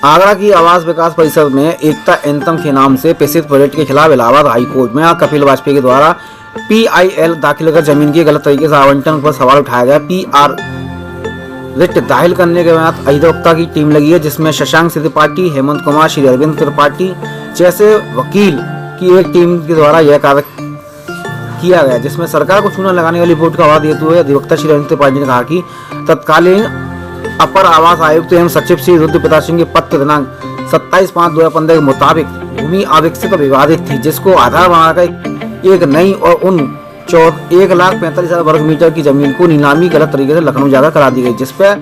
आगरा की आवास विकास परिषद में एकता एंथम के नाम से प्रसिद्ध प्रोजेक्ट के खिलाफ इलाहाबाद हाई कोर्ट में कपिल वाजपेयी के द्वारा PIL दाखिल कर जमीन के गलत तरीके से आवंटन पर सवाल उठाया गया। PR रिट दाखिल करने के बाद अधिवक्ता की टीम लगी है, जिसमें शशांक त्रिपाठी, हेमंत कुमार, श्री अरविंद त्रिपाठी जैसे वकील की एक टीम के द्वारा यह कार्य किया गया, जिसमें सरकार को चूना लगाने वाली रिपोर्ट का हवाला देते हुए अधिवक्ता श्री अरविंद त्रिपाठी ने कहा कि तत्कालीन अपर आवास आयुक्त एवं सचिव श्री रुद्र प्रताप सिंह की पत्र दिनांक 27/5/2015 के मुताबिक भूमि अविकसित और विवादित थी, जिसको आधार बनाकर एक नई और उन 1,45,000 वर्ग मीटर की जमीन को नीलामी गलत तरीके से लखनऊ जाकर करा दी गई, जिसपर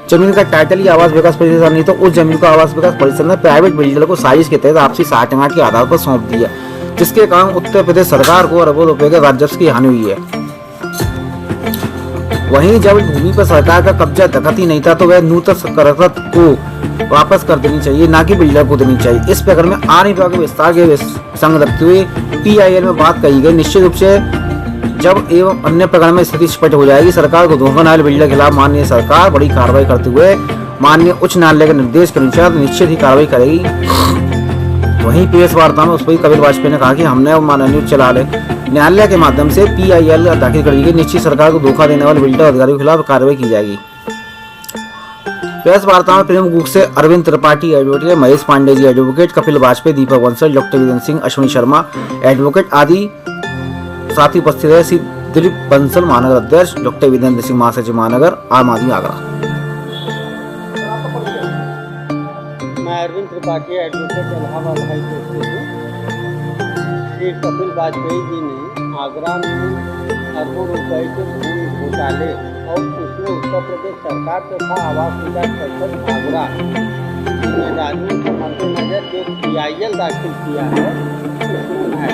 जमीन का टाइटल ही आवास विकास परिषद नहीं तो उस जमीन को आवास विकास परिषद ने प्राइवेट बिल्डर को साजिश के तहत आपसी साठगांठ के आधार पर सौंप दिया, जिसके कारण उत्तर प्रदेश सरकार को अरबों रुपए के राजस्व की हानि हुई है। वहीं जब भूमि पर सरकार का कब्जा दखत ही नहीं था तो वह नूतन करकत को वापस कर देनी चाहिए, ना कि बिल्डर को देनी चाहिए। इस प्रकरण में आने विभाग के विस्तार के संग रखते हुए PIL में बात कही गई। निश्चित रूप से जब एवं अन्य प्रकरण में स्थिति स्पष्ट हो जाएगी, सरकार को धोखा नायल बिल्डर के खिलाफ माननीय सरकार बड़ी कार्रवाई करते हुए माननीय उच्च न्यायालय के निर्देश के अनुसार निश्चित ही कार्रवाई करेगी। वहीं प्रेस वार्ता में उस पर कपिल वाजपेयी ने कहा कि हमने माननीय उच्च न्यायालय के माध्यम से PIL दाखिल कर दी गई, निश्चित सरकार को धोखा देने वाले बिल्डर अधिकारियों के खिलाफ कार्रवाई की जाएगी। प्रेस वार्ता में प्रमुख रूप से अरविंद त्रिपाठी एडवोकेट, महेश पांडे जी एडवोकेट, कपिल वाजपेयी, दीपक बंसल, डॉक्टर वीरेंद्र सिंह, अश्विनी शर्मा एडवोकेट आदि साथ ही उपस्थित रहे। श्री दिलीप बंसल महानगर अध्यक्ष, डॉक्टर वीरेंद्र सिंह महासचिव महानगर, आम आदमी आगरा। मैं Arvind Tripathi advocate Allahabad high court से हूँ। श्री कपिल वाजपेयी जी ने आगरा में अरबों रुपए के भूमि घोटाले और उसमें उत्तर प्रदेश सरकार तथा आवास विकास परिषद आगरा जिम्मेदारियों के मद्देनजर जो PIL दाखिल किया है उसमें मैं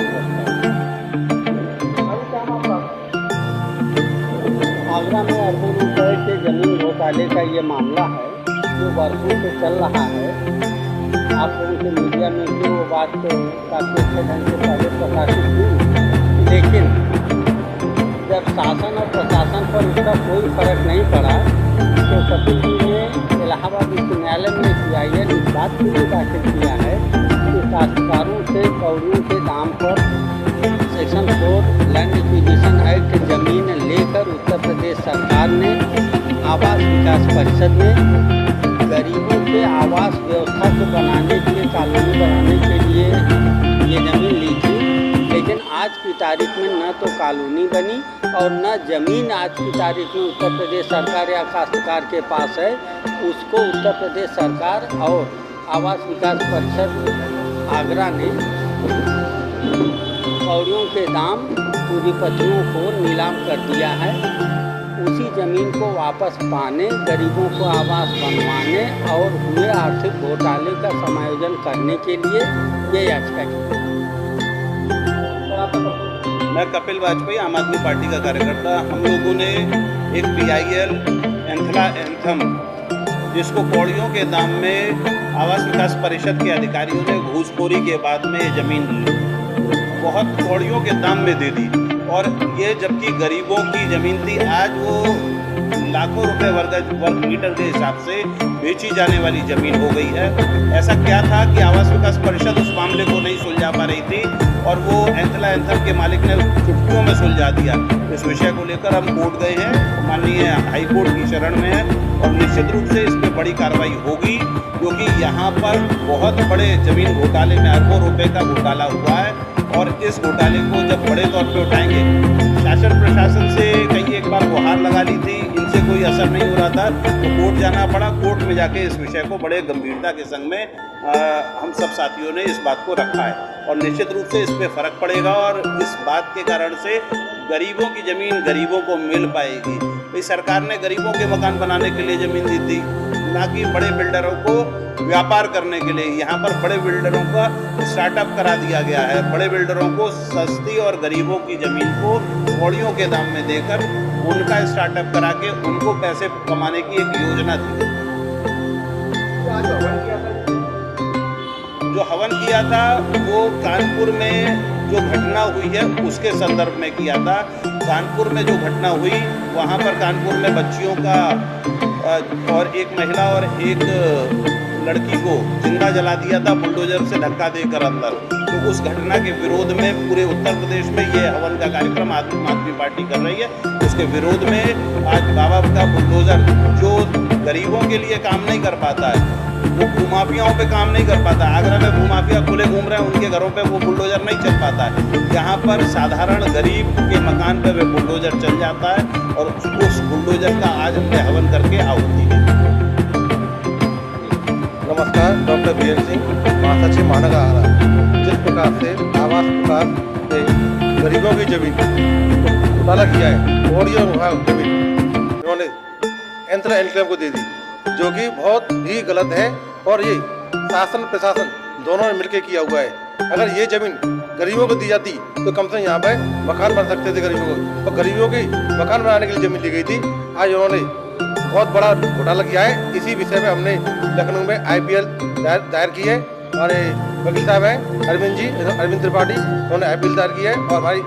आगरा में अरबों रुपए के जमीन घोटाले का ये मामला है जो वर्षों से चल रहा है। आप लोगों के मीडिया में भी वो बात काफ़ी अच्छे ढंग से पहले प्रकाशित हुई, लेकिन जब शासन और प्रशासन पर उसका कोई फर्क नहीं पड़ा तो कपिल जी ने इलाहाबाद उच्च न्यायालय में PIL इस बात के लिए दाखिल किया है कि काश्तकारों से कौड़ियों के दाम पर सेक्शन 4 लैंड एक्विजिशन एक्ट जमीन लेकर उत्तर प्रदेश सरकार ने आवास विकास परिषद ने गरीबों के आवास व्यवस्था को बनाने के लिए, कॉलोनी बनाने के लिए ये ज़मीन ली थी, लेकिन आज की तारीख में न तो कॉलोनी बनी और न ज़मीन आज की तारीख में उत्तर प्रदेश सरकार या काश्तकार के पास है। उसको उत्तर प्रदेश सरकार और आवास विकास परिषद आगरा ने कौड़ियों के दाम पूरी पत्रियों को नीलाम कर दिया है। उसी ज़मीन को वापस पाने, गरीबों को आवास बनवाने और हुए आर्थिक घोटाले का समायोजन करने के लिए ये याचिका की। मैं कपिल वाजपेयी, आम आदमी पार्टी का कार्यकर्ता। हम लोगों ने एक PIL एंथम जिसको कौड़ियों के दाम में आवास विकास परिषद के अधिकारियों ने घूसखोरी के बाद में ये ज़मीन बहुत कौड़ियों के दाम में दे दी, और ये जबकि गरीबों की ज़मीन थी, आज वो लाखों रुपए वर्ग मीटर के हिसाब से बेची जाने वाली ज़मीन हो गई है। ऐसा क्या था कि आवास विकास परिषद उस मामले को नहीं सुलझा पा रही थी और वो एंथम के मालिक ने चुटकियों में सुलझा दिया। इस विषय को लेकर हम कोर्ट गए हैं, माननीय हाई कोर्ट की शरण में है, और निश्चित रूप से इस पर बड़ी कार्रवाई होगी, क्योंकि यहाँ पर बहुत बड़े ज़मीन घोटाले में अरबों रुपए का घोटाला हुआ है, और इस घोटाले को जब बड़े तौर पे उठाएंगे, शासन प्रशासन से कई एक बार गुहार लगा ली थी, इनसे कोई असर नहीं हो रहा था, तो कोर्ट जाना पड़ा। कोर्ट में जाके इस विषय को बड़े गंभीरता के संग में हम सब साथियों ने इस बात को रखा है, और निश्चित रूप से इस पर फ़र्क पड़ेगा, और इस बात के कारण से गरीबों की ज़मीन गरीबों को मिल पाएगी। इस सरकार ने गरीबों के मकान बनाने के लिए ज़मीन दी थी, ना कि बड़े बिल्डरों को व्यापार करने के लिए। यहाँ पर बड़े बिल्डरों का स्टार्टअप करा दिया गया है। बड़े बिल्डरों को सस्ती और गरीबों की ज़मीन को कौड़ियों के दाम में देकर उनका स्टार्टअप करा के उनको पैसे कमाने की एक योजना थी। जो हवन किया था वो कानपुर में जो घटना हुई है उसके संदर्भ में किया था। कानपुर में जो घटना हुई, वहाँ पर कानपुर में बच्चियों का और एक महिला और एक लड़की को जिंदा जला दिया था बुलडोजर से धक्का देकर अंदर। तो उस घटना के विरोध में पूरे उत्तर प्रदेश में ये हवन का कार्यक्रम आम आदमी पार्टी कर रही है। उसके विरोध में आज बाबा का बुलडोजर जो गरीबों के लिए काम नहीं कर पाता है, वो भूमाफियाओं पे काम नहीं कर पाता। आगरा में भूमाफिया खुले घूम रहे हैं, उनके घरों पे वो बुलडोजर नहीं चल पाता है। यहाँ पर साधारण गरीब के मकान पे वो बुलडोजर चल जाता है और उस बुलडोजर का आज हमने हवन करके आहुति दी। नमस्कार, डॉक्टर वीरेंद्र सिंह, महासचिव महानगर आगरा। जिस प्रकार से आवास विभाग ने गरीबों की जमीन घोटाला किया है और ये जमीन इन्होंने एंथला एनक्लेव को दे दी, जो कि बहुत ही गलत है और ये शासन प्रशासन दोनों ने मिलकर किया हुआ है। अगर ये जमीन गरीबों को दी जाती तो कम से कम यहाँ पे मकान बन सकते थे गरीबों को, और गरीबों की मकान बनाने के लिए जमीन दी गई थी। आज उन्होंने बहुत बड़ा घोटाला किया है। इसी विषय में हमने लखनऊ में IPL दायर की है। हमारे वकील साहब हैं अरविंद त्रिपाठी, उन्होंने IPL दायर की है, और हमारी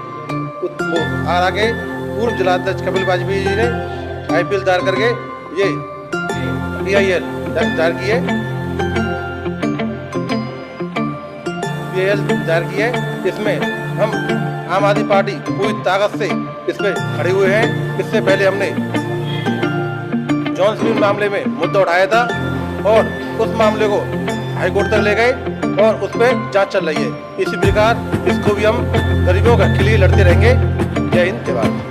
आगरा के पूर्व जिलाध्यक्ष कपिल वाजपेयी जी ने IPL दायर करके ये PIL दायर की है। PIL दायर की है। इसमें हम आम आदमी पार्टी पूरी ताकत से इस पे खड़े हुए हैं। इससे पहले हमने जॉन स्मिथ मामले में मुद्दा उठाया था और उस मामले को हाईकोर्ट तक ले गए और उस पर जांच चल रही है। इसी प्रकार इसको भी हम गरीबों के लिए लड़ते रहेंगे। जय हिंद, जय भारत।